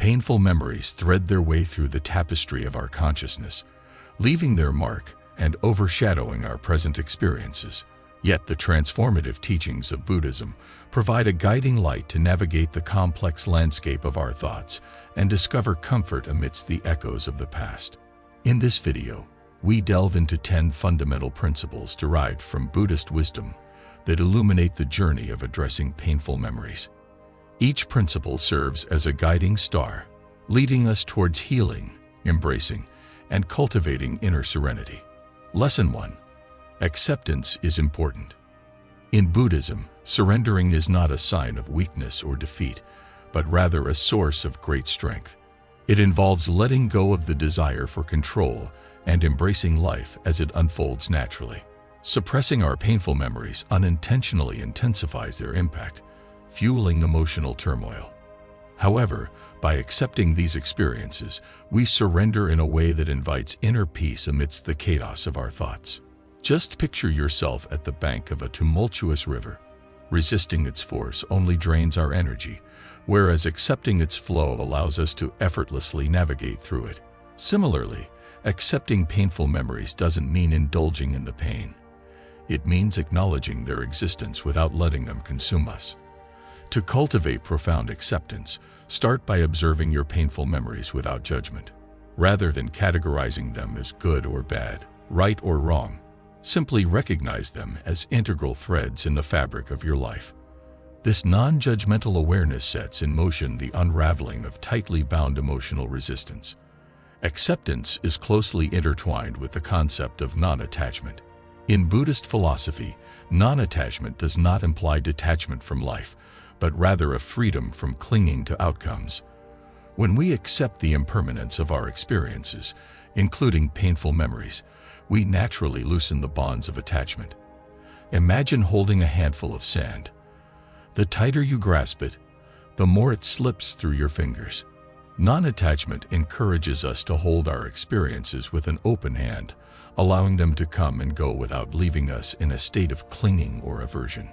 Painful memories thread their way through the tapestry of our consciousness, leaving their mark and overshadowing our present experiences. Yet the transformative teachings of Buddhism provide a guiding light to navigate the complex landscape of our thoughts and discover comfort amidst the echoes of the past. In this video, we delve into 10 fundamental principles derived from Buddhist wisdom that illuminate the journey of addressing painful memories. Each principle serves as a guiding star, leading us towards healing, embracing, and cultivating inner serenity. Lesson 1. Acceptance is important. In Buddhism, surrendering is not a sign of weakness or defeat, but rather a source of great strength. It involves letting go of the desire for control and embracing life as it unfolds naturally. Suppressing our painful memories unintentionally intensifies their impact, fueling emotional turmoil. However, by accepting these experiences, we surrender in a way that invites inner peace amidst the chaos of our thoughts. Just picture yourself at the bank of a tumultuous river. Resisting its force only drains our energy, whereas accepting its flow allows us to effortlessly navigate through it. Similarly, accepting painful memories doesn't mean indulging in the pain. It means acknowledging their existence without letting them consume us. To cultivate profound acceptance, start by observing your painful memories without judgment. Rather than categorizing them as good or bad, right or wrong, simply recognize them as integral threads in the fabric of your life. This non-judgmental awareness sets in motion the unraveling of tightly bound emotional resistance. Acceptance is closely intertwined with the concept of non-attachment. In Buddhist philosophy, non-attachment does not imply detachment from life, but rather a freedom from clinging to outcomes. When we accept the impermanence of our experiences, including painful memories, we naturally loosen the bonds of attachment. Imagine holding a handful of sand. The tighter you grasp it, the more it slips through your fingers. Non-attachment encourages us to hold our experiences with an open hand, allowing them to come and go without leaving us in a state of clinging or aversion.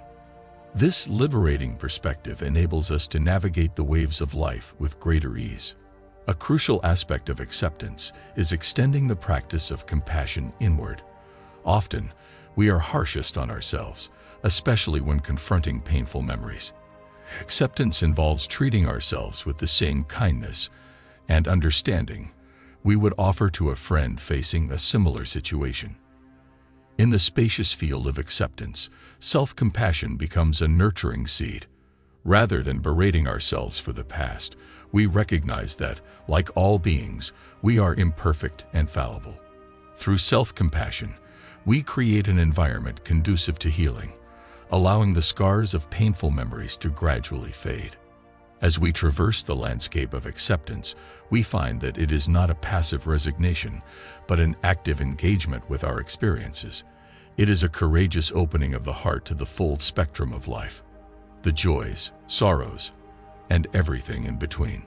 This liberating perspective enables us to navigate the waves of life with greater ease. A crucial aspect of acceptance is extending the practice of compassion inward. Often, we are harshest on ourselves, especially when confronting painful memories. Acceptance involves treating ourselves with the same kindness and understanding we would offer to a friend facing a similar situation. In the spacious field of acceptance, self-compassion becomes a nurturing seed. Rather than berating ourselves for the past, we recognize that, like all beings, we are imperfect and fallible. Through self-compassion, we create an environment conducive to healing, allowing the scars of painful memories to gradually fade. As we traverse the landscape of acceptance, we find that it is not a passive resignation, but an active engagement with our experiences. It is a courageous opening of the heart to the full spectrum of life, the joys, sorrows, and everything in between.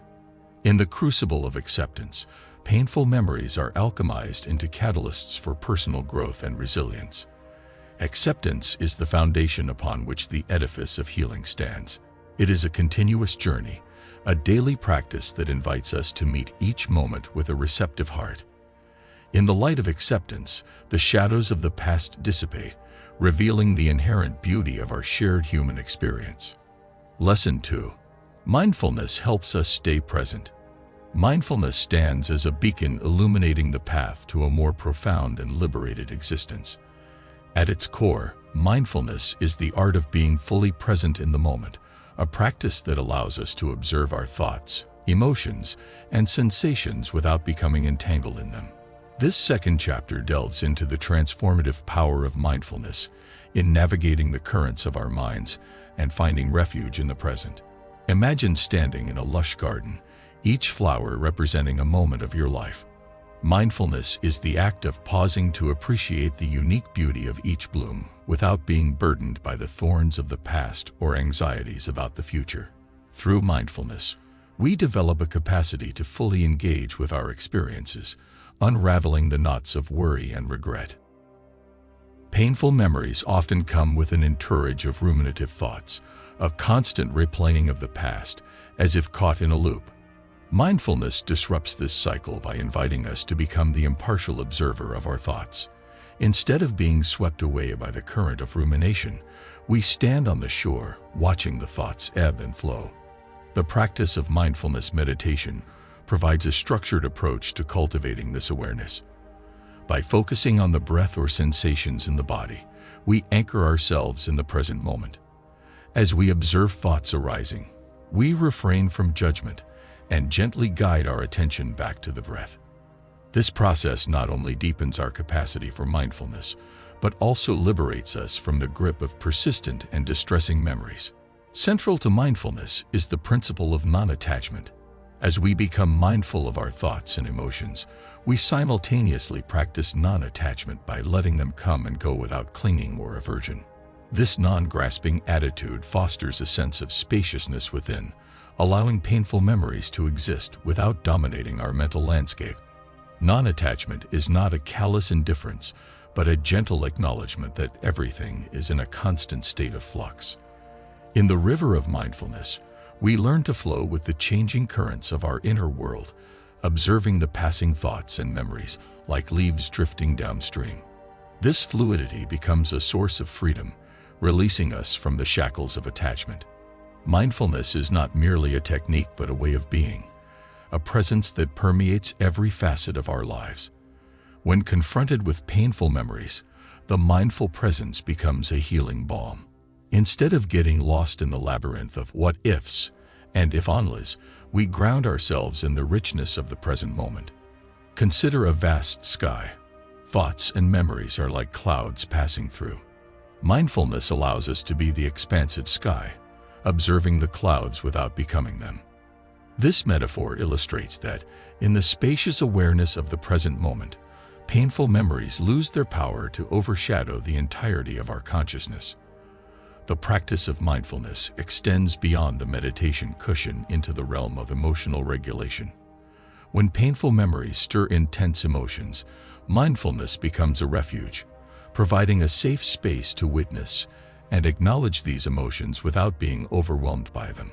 In the crucible of acceptance, painful memories are alchemized into catalysts for personal growth and resilience. Acceptance is the foundation upon which the edifice of healing stands. It is a continuous journey, a daily practice that invites us to meet each moment with a receptive heart. In the light of acceptance, the shadows of the past dissipate, revealing the inherent beauty of our shared human experience. Lesson 2. Mindfulness helps us stay present. Mindfulness stands as a beacon illuminating the path to a more profound and liberated existence. At its core, mindfulness is the art of being fully present in the moment, a practice that allows us to observe our thoughts, emotions, and sensations without becoming entangled in them. This second chapter delves into the transformative power of mindfulness in navigating the currents of our minds and finding refuge in the present. Imagine standing in a lush garden, each flower representing a moment of your life. Mindfulness is the act of pausing to appreciate the unique beauty of each bloom without being burdened by the thorns of the past or anxieties about the future. Through mindfulness, we develop a capacity to fully engage with our experiences, unraveling the knots of worry and regret. Painful memories often come with an entourage of ruminative thoughts, a constant replaying of the past, as if caught in a loop. Mindfulness disrupts this cycle by inviting us to become the impartial observer of our thoughts. Instead of being swept away by the current of rumination, we stand on the shore, watching the thoughts ebb and flow. The practice of mindfulness meditation provides a structured approach to cultivating this awareness. By focusing on the breath or sensations in the body, we anchor ourselves in the present moment. As we observe thoughts arising, we refrain from judgment and gently guide our attention back to the breath. This process not only deepens our capacity for mindfulness, but also liberates us from the grip of persistent and distressing memories. Central to mindfulness is the principle of non-attachment. As we become mindful of our thoughts and emotions, we simultaneously practice non-attachment by letting them come and go without clinging or aversion. This non-grasping attitude fosters a sense of spaciousness within, allowing painful memories to exist without dominating our mental landscape. Non-attachment is not a callous indifference, but a gentle acknowledgement that everything is in a constant state of flux. In the river of mindfulness, we learn to flow with the changing currents of our inner world, observing the passing thoughts and memories like leaves drifting downstream. This fluidity becomes a source of freedom, releasing us from the shackles of attachment. Mindfulness is not merely a technique but a way of being, a presence that permeates every facet of our lives. When confronted with painful memories, the mindful presence becomes a healing balm. Instead of getting lost in the labyrinth of what-ifs and if-onlys, we ground ourselves in the richness of the present moment. Consider a vast sky. Thoughts and memories are like clouds passing through. Mindfulness allows us to be the expansive sky, observing the clouds without becoming them. This metaphor illustrates that, in the spacious awareness of the present moment, painful memories lose their power to overshadow the entirety of our consciousness. The practice of mindfulness extends beyond the meditation cushion into the realm of emotional regulation. When painful memories stir intense emotions, mindfulness becomes a refuge, providing a safe space to witness and acknowledge these emotions without being overwhelmed by them.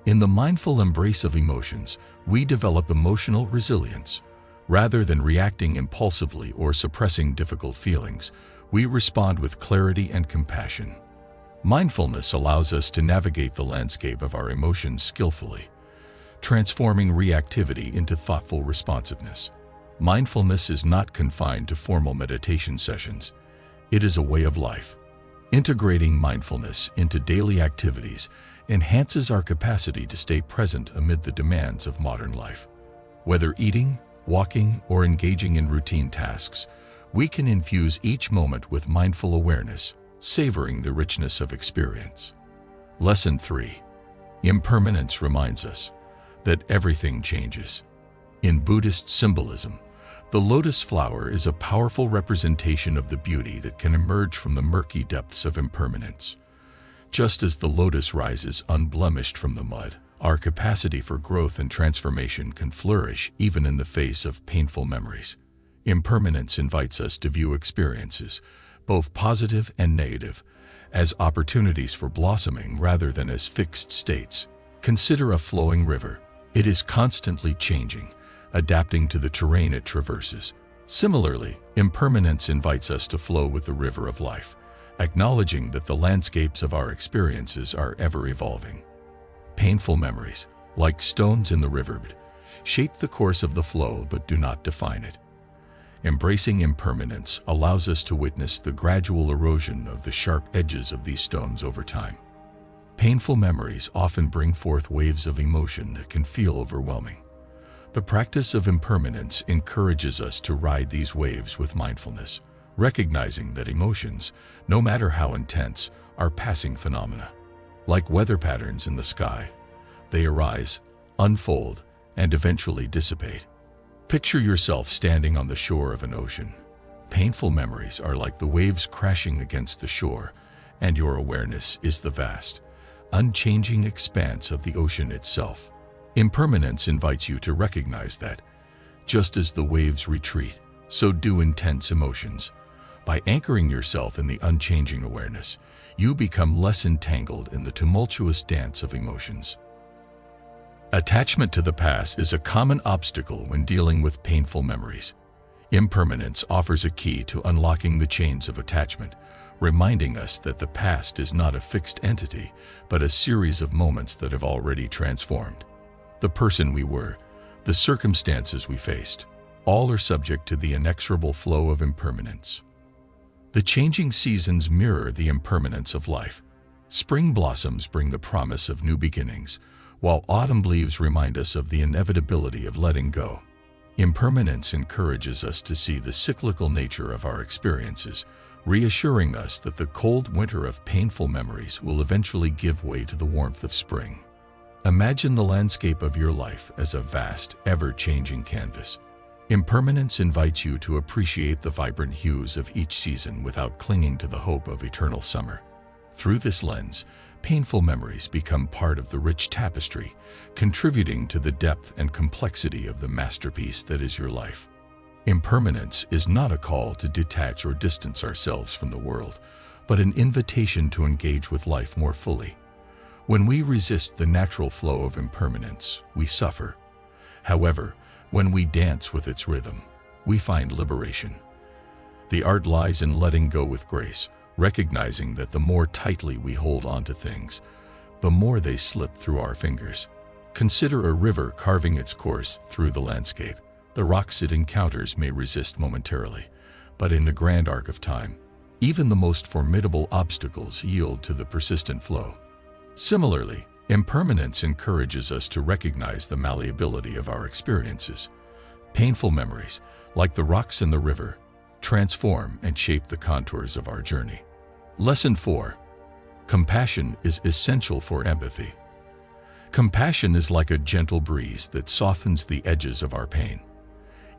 In the mindful embrace of emotions, we develop emotional resilience. Rather than reacting impulsively or suppressing difficult feelings, we respond with clarity and compassion. Mindfulness allows us to navigate the landscape of our emotions skillfully, transforming reactivity into thoughtful responsiveness. Mindfulness is not confined to formal meditation sessions. It is a way of life. Integrating mindfulness into daily activities enhances our capacity to stay present amid the demands of modern life. Whether eating, walking, or engaging in routine tasks, we can infuse each moment with mindful awareness, savoring the richness of experience. Lesson 3. Impermanence reminds us that everything changes. In Buddhist symbolism, the lotus flower is a powerful representation of the beauty that can emerge from the murky depths of impermanence. Just as the lotus rises unblemished from the mud, our capacity for growth and transformation can flourish even in the face of painful memories. Impermanence invites us to view experiences, both positive and negative, as opportunities for blossoming rather than as fixed states. Consider a flowing river. It is constantly changing, adapting to the terrain it traverses. Similarly, impermanence invites us to flow with the river of life, acknowledging that the landscapes of our experiences are ever evolving. Painful memories, like stones in the riverbed, shape the course of the flow but do not define it. Embracing impermanence allows us to witness the gradual erosion of the sharp edges of these stones over time. Painful memories often bring forth waves of emotion that can feel overwhelming. The practice of impermanence encourages us to ride these waves with mindfulness, recognizing that emotions, no matter how intense, are passing phenomena. Like weather patterns in the sky, they arise, unfold, and eventually dissipate. Picture yourself standing on the shore of an ocean. Painful memories are like the waves crashing against the shore, and your awareness is the vast, unchanging expanse of the ocean itself. Impermanence invites you to recognize that, just as the waves retreat, so do intense emotions. By anchoring yourself in the unchanging awareness, you become less entangled in the tumultuous dance of emotions. Attachment to the past is a common obstacle when dealing with painful memories. Impermanence offers a key to unlocking the chains of attachment, reminding us that the past is not a fixed entity, but a series of moments that have already transformed. The person we were, the circumstances we faced, all are subject to the inexorable flow of impermanence. The changing seasons mirror the impermanence of life. Spring blossoms bring the promise of new beginnings, while autumn leaves remind us of the inevitability of letting go. Impermanence encourages us to see the cyclical nature of our experiences, reassuring us that the cold winter of painful memories will eventually give way to the warmth of spring. Imagine the landscape of your life as a vast, ever-changing canvas. Impermanence invites you to appreciate the vibrant hues of each season without clinging to the hope of eternal summer. Through this lens, painful memories become part of the rich tapestry, contributing to the depth and complexity of the masterpiece that is your life. Impermanence is not a call to detach or distance ourselves from the world, but an invitation to engage with life more fully. When we resist the natural flow of impermanence, we suffer. However, when we dance with its rhythm, we find liberation. The art lies in letting go with grace, recognizing that the more tightly we hold on to things, the more they slip through our fingers. Consider a river carving its course through the landscape. The rocks it encounters may resist momentarily, but in the grand arc of time, even the most formidable obstacles yield to the persistent flow. Similarly, impermanence encourages us to recognize the malleability of our experiences. Painful memories, like the rocks in the river, transform and shape the contours of our journey. Lesson 4. Compassion is essential for empathy. Compassion is like a gentle breeze that softens the edges of our pain.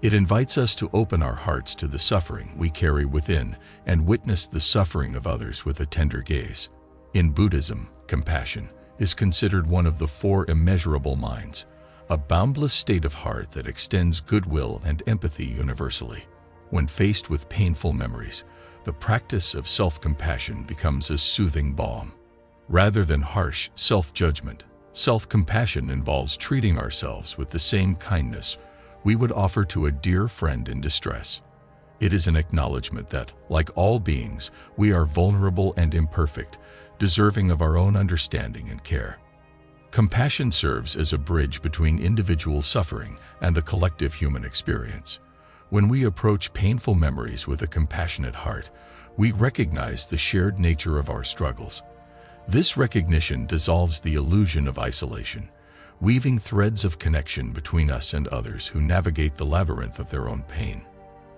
It invites us to open our hearts to the suffering we carry within and witness the suffering of others with a tender gaze. In Buddhism, compassion is considered one of the 4 immeasurable minds, a boundless state of heart that extends goodwill and empathy universally. When faced with painful memories, the practice of self-compassion becomes a soothing balm. Rather than harsh self-judgment, self-compassion involves treating ourselves with the same kindness we would offer to a dear friend in distress. It is an acknowledgement that, like all beings, we are vulnerable and imperfect, deserving of our own understanding and care. Compassion serves as a bridge between individual suffering and the collective human experience. When we approach painful memories with a compassionate heart, we recognize the shared nature of our struggles. This recognition dissolves the illusion of isolation, weaving threads of connection between us and others who navigate the labyrinth of their own pain.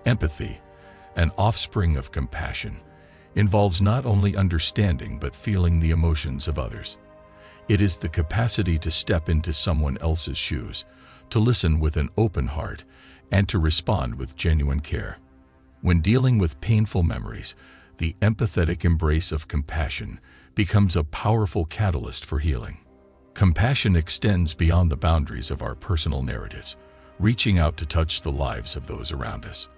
Empathy, an offspring of compassion, involves not only understanding but feeling the emotions of others. It is the capacity to step into someone else's shoes, to listen with an open heart, and to respond with genuine care. When dealing with painful memories, the empathetic embrace of compassion becomes a powerful catalyst for healing. Compassion extends beyond the boundaries of our personal narratives, reaching out to touch the lives of those around us.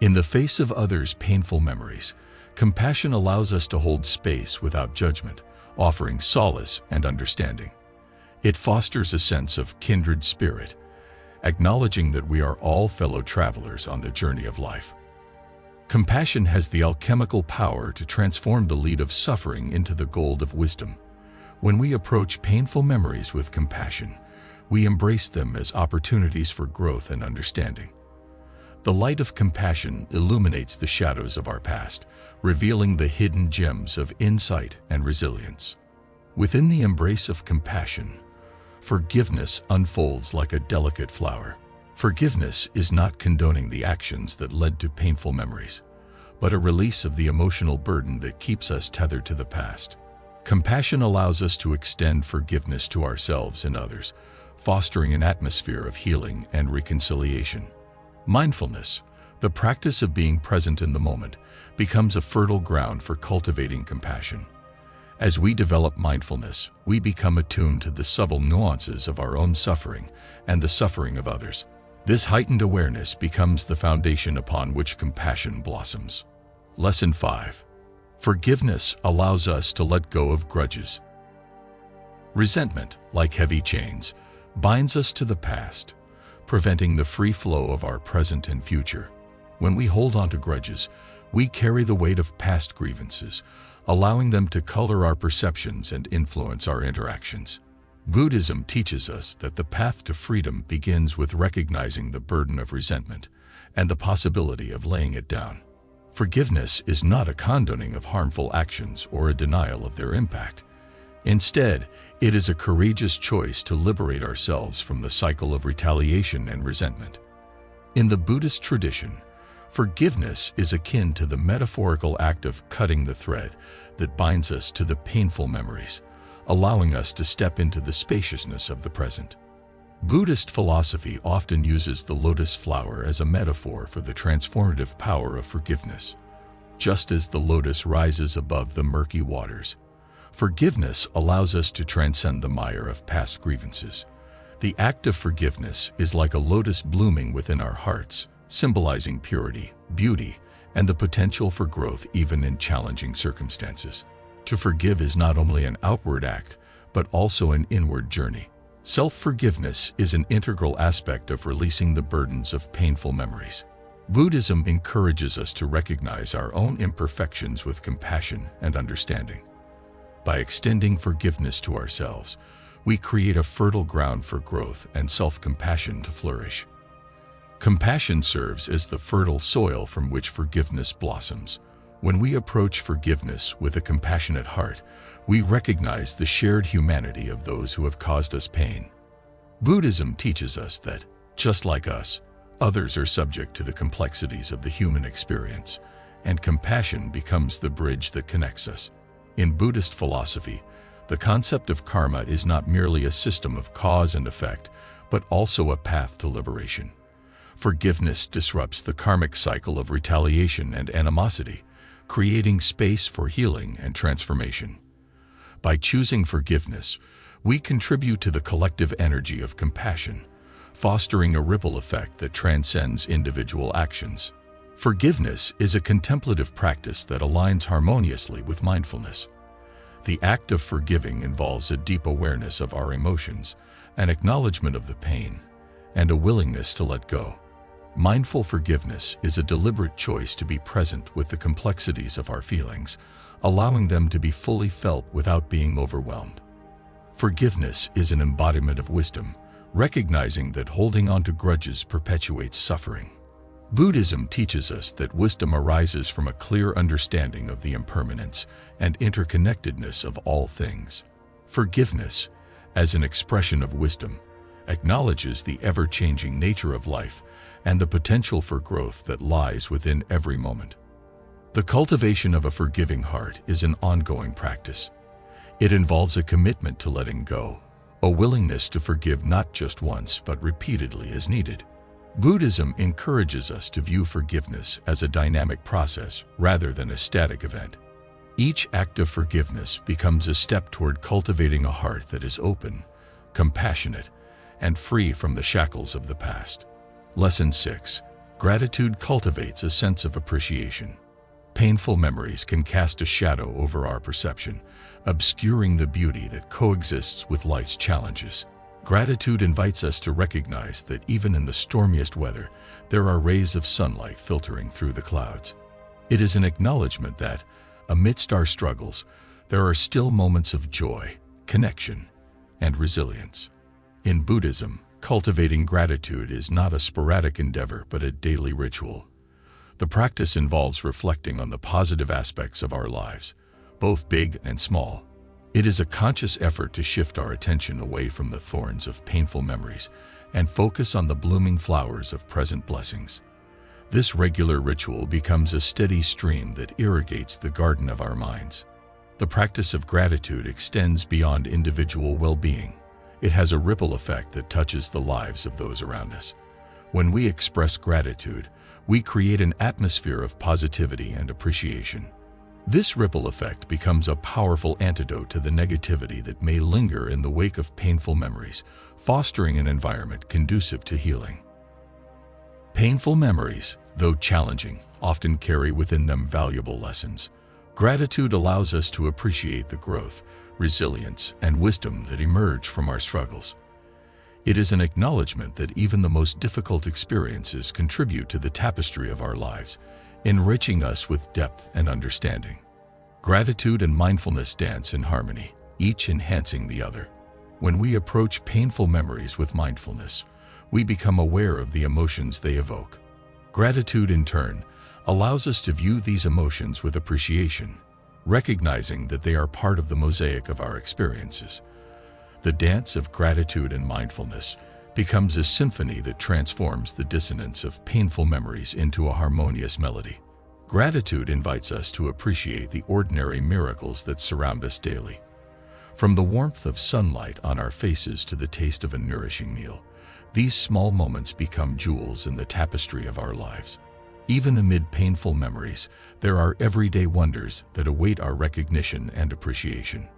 In the face of others' painful memories, compassion allows us to hold space without judgment, offering solace and understanding. It fosters a sense of kindred spirit, acknowledging that we are all fellow travelers on the journey of life. Compassion has the alchemical power to transform the lead of suffering into the gold of wisdom. When we approach painful memories with compassion, we embrace them as opportunities for growth and understanding. The light of compassion illuminates the shadows of our past, revealing the hidden gems of insight and resilience. Within the embrace of compassion, forgiveness unfolds like a delicate flower. Forgiveness is not condoning the actions that led to painful memories, but a release of the emotional burden that keeps us tethered to the past. Compassion allows us to extend forgiveness to ourselves and others, fostering an atmosphere of healing and reconciliation. Mindfulness, the practice of being present in the moment, becomes a fertile ground for cultivating compassion. As we develop mindfulness, we become attuned to the subtle nuances of our own suffering and the suffering of others. This heightened awareness becomes the foundation upon which compassion blossoms. Lesson 5. Forgiveness allows us to let go of grudges. Resentment, like heavy chains, binds us to the past, preventing the free flow of our present and future. When we hold on to grudges, we carry the weight of past grievances, allowing them to color our perceptions and influence our interactions. Buddhism teaches us that the path to freedom begins with recognizing the burden of resentment and the possibility of laying it down. Forgiveness is not a condoning of harmful actions or a denial of their impact. Instead, it is a courageous choice to liberate ourselves from the cycle of retaliation and resentment. In the Buddhist tradition, forgiveness is akin to the metaphorical act of cutting the thread that binds us to the painful memories, allowing us to step into the spaciousness of the present. Buddhist philosophy often uses the lotus flower as a metaphor for the transformative power of forgiveness. Just as the lotus rises above the murky waters, forgiveness allows us to transcend the mire of past grievances. The act of forgiveness is like a lotus blooming within our hearts, symbolizing purity, beauty, and the potential for growth even in challenging circumstances. To forgive is not only an outward act, but also an inward journey. Self-forgiveness is an integral aspect of releasing the burdens of painful memories. Buddhism encourages us to recognize our own imperfections with compassion and understanding. By extending forgiveness to ourselves, we create a fertile ground for growth and self-compassion to flourish. Compassion serves as the fertile soil from which forgiveness blossoms. When we approach forgiveness with a compassionate heart, we recognize the shared humanity of those who have caused us pain. Buddhism teaches us that, just like us, others are subject to the complexities of the human experience, and compassion becomes the bridge that connects us. In Buddhist philosophy, the concept of karma is not merely a system of cause and effect, but also a path to liberation. Forgiveness disrupts the karmic cycle of retaliation and animosity, creating space for healing and transformation. By choosing forgiveness, we contribute to the collective energy of compassion, fostering a ripple effect that transcends individual actions. Forgiveness is a contemplative practice that aligns harmoniously with mindfulness. The act of forgiving involves a deep awareness of our emotions, an acknowledgement of the pain, and a willingness to let go. Mindful forgiveness is a deliberate choice to be present with the complexities of our feelings, allowing them to be fully felt without being overwhelmed. Forgiveness is an embodiment of wisdom, recognizing that holding on to grudges perpetuates suffering. Buddhism teaches us that wisdom arises from a clear understanding of the impermanence and interconnectedness of all things. Forgiveness, as an expression of wisdom, acknowledges the ever-changing nature of life and the potential for growth that lies within every moment. The cultivation of a forgiving heart is an ongoing practice. It involves a commitment to letting go, a willingness to forgive not just once but repeatedly as needed. Buddhism encourages us to view forgiveness as a dynamic process rather than a static event. Each act of forgiveness becomes a step toward cultivating a heart that is open, compassionate, and free from the shackles of the past. Lesson 6. Gratitude cultivates a sense of appreciation. Painful memories can cast a shadow over our perception, obscuring the beauty that coexists with life's challenges. Gratitude invites us to recognize that even in the stormiest weather, there are rays of sunlight filtering through the clouds. It is an acknowledgement that, amidst our struggles, there are still moments of joy, connection, and resilience. In Buddhism, cultivating gratitude is not a sporadic endeavor but a daily ritual. The practice involves reflecting on the positive aspects of our lives, both big and small. It is a conscious effort to shift our attention away from the thorns of painful memories and focus on the blooming flowers of present blessings. This regular ritual becomes a steady stream that irrigates the garden of our minds. The practice of gratitude extends beyond individual well-being. It has a ripple effect that touches the lives of those around us. When we express gratitude, we create an atmosphere of positivity and appreciation. This ripple effect becomes a powerful antidote to the negativity that may linger in the wake of painful memories, fostering an environment conducive to healing. Painful memories, though challenging, often carry within them valuable lessons. Gratitude allows us to appreciate the growth, resilience, and wisdom that emerge from our struggles. It is an acknowledgement that even the most difficult experiences contribute to the tapestry of our lives, enriching us with depth and understanding. Gratitude and mindfulness dance in harmony, each enhancing the other. When we approach painful memories with mindfulness, we become aware of the emotions they evoke. Gratitude, in turn, allows us to view these emotions with appreciation, recognizing that they are part of the mosaic of our experiences. The dance of gratitude and mindfulness becomes a symphony that transforms the dissonance of painful memories into a harmonious melody. Gratitude invites us to appreciate the ordinary miracles that surround us daily. From the warmth of sunlight on our faces to the taste of a nourishing meal, these small moments become jewels in the tapestry of our lives. Even amid painful memories, there are everyday wonders that await our recognition and appreciation.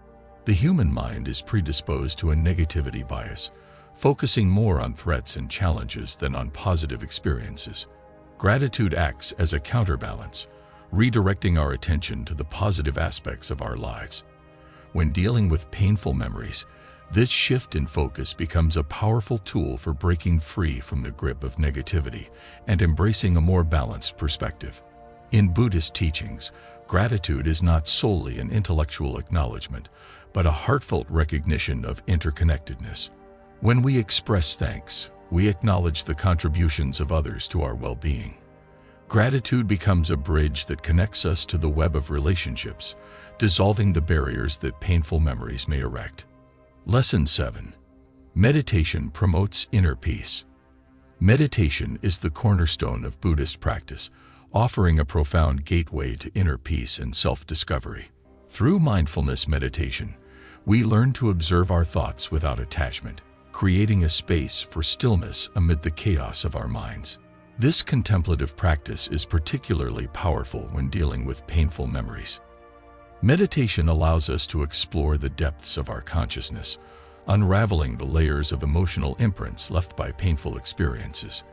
The human mind is predisposed to a negativity bias, focusing more on threats and challenges than on positive experiences. Gratitude acts as a counterbalance, redirecting our attention to the positive aspects of our lives. When dealing with painful memories, this shift in focus becomes a powerful tool for breaking free from the grip of negativity and embracing a more balanced perspective. In Buddhist teachings, gratitude is not solely an intellectual acknowledgement, but a heartfelt recognition of interconnectedness. When we express thanks, we acknowledge the contributions of others to our well-being. Gratitude becomes a bridge that connects us to the web of relationships, dissolving the barriers that painful memories may erect. Lesson 7. Meditation promotes inner peace. Meditation is the cornerstone of Buddhist practice, offering a profound gateway to inner peace and self-discovery. Through mindfulness meditation, we learn to observe our thoughts without attachment, creating a space for stillness amid the chaos of our minds. This contemplative practice is particularly powerful when dealing with painful memories. Meditation allows us to explore the depths of our consciousness, unraveling the layers of emotional imprints left by painful experiences.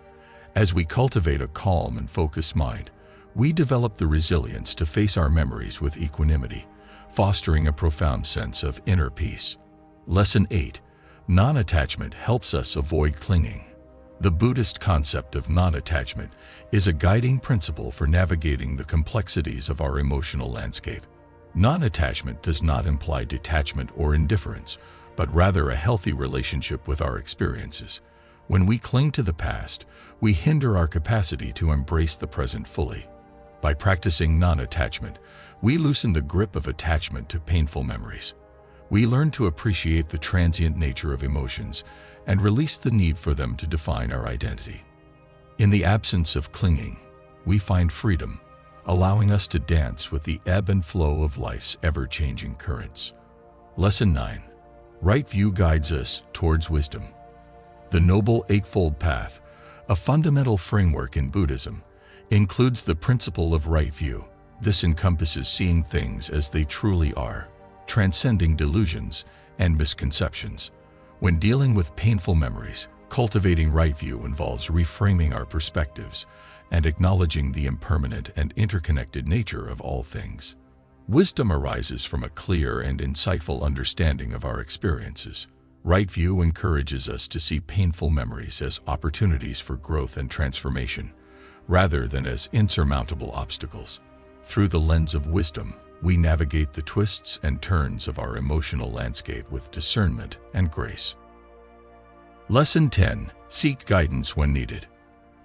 As we cultivate a calm and focused mind, we develop the resilience to face our memories with equanimity, fostering a profound sense of inner peace. Lesson 8. Non-attachment helps us avoid clinging. The Buddhist concept of non-attachment is a guiding principle for navigating the complexities of our emotional landscape. Non-attachment does not imply detachment or indifference, but rather a healthy relationship with our experiences. When we cling to the past, we hinder our capacity to embrace the present fully. By practicing non-attachment, we loosen the grip of attachment to painful memories. We learn to appreciate the transient nature of emotions and release the need for them to define our identity. In the absence of clinging, we find freedom, allowing us to dance with the ebb and flow of life's ever-changing currents. Lesson 9. Right view guides us towards wisdom. The Noble Eightfold Path, a fundamental framework in Buddhism, includes the principle of right view. This encompasses seeing things as they truly are, transcending delusions and misconceptions. When dealing with painful memories, cultivating right view involves reframing our perspectives and acknowledging the impermanent and interconnected nature of all things. Wisdom arises from a clear and insightful understanding of our experiences. Right view encourages us to see painful memories as opportunities for growth and transformation, rather than as insurmountable obstacles. Through the lens of wisdom, we navigate the twists and turns of our emotional landscape with discernment and grace. Lesson 10. Seek guidance when needed.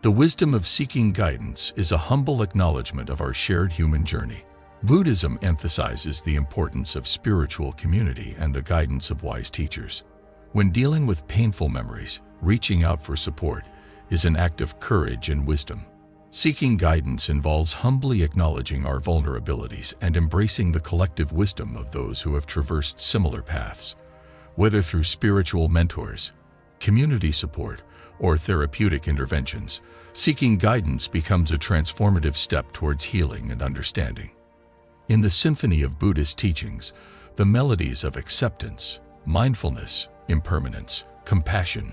The wisdom of seeking guidance is a humble acknowledgement of our shared human journey. Buddhism emphasizes the importance of spiritual community and the guidance of wise teachers. When dealing with painful memories, reaching out for support is an act of courage and wisdom. Seeking guidance involves humbly acknowledging our vulnerabilities and embracing the collective wisdom of those who have traversed similar paths. Whether through spiritual mentors, community support, or therapeutic interventions, seeking guidance becomes a transformative step towards healing and understanding. In the symphony of Buddhist teachings, the melodies of acceptance, mindfulness, impermanence, compassion,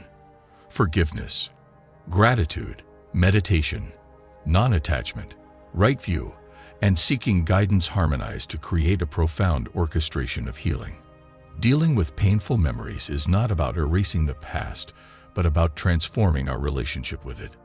forgiveness, gratitude, meditation, non-attachment, right view, and seeking guidance harmonize to create a profound orchestration of healing. Dealing with painful memories is not about erasing the past, but about transforming our relationship with it.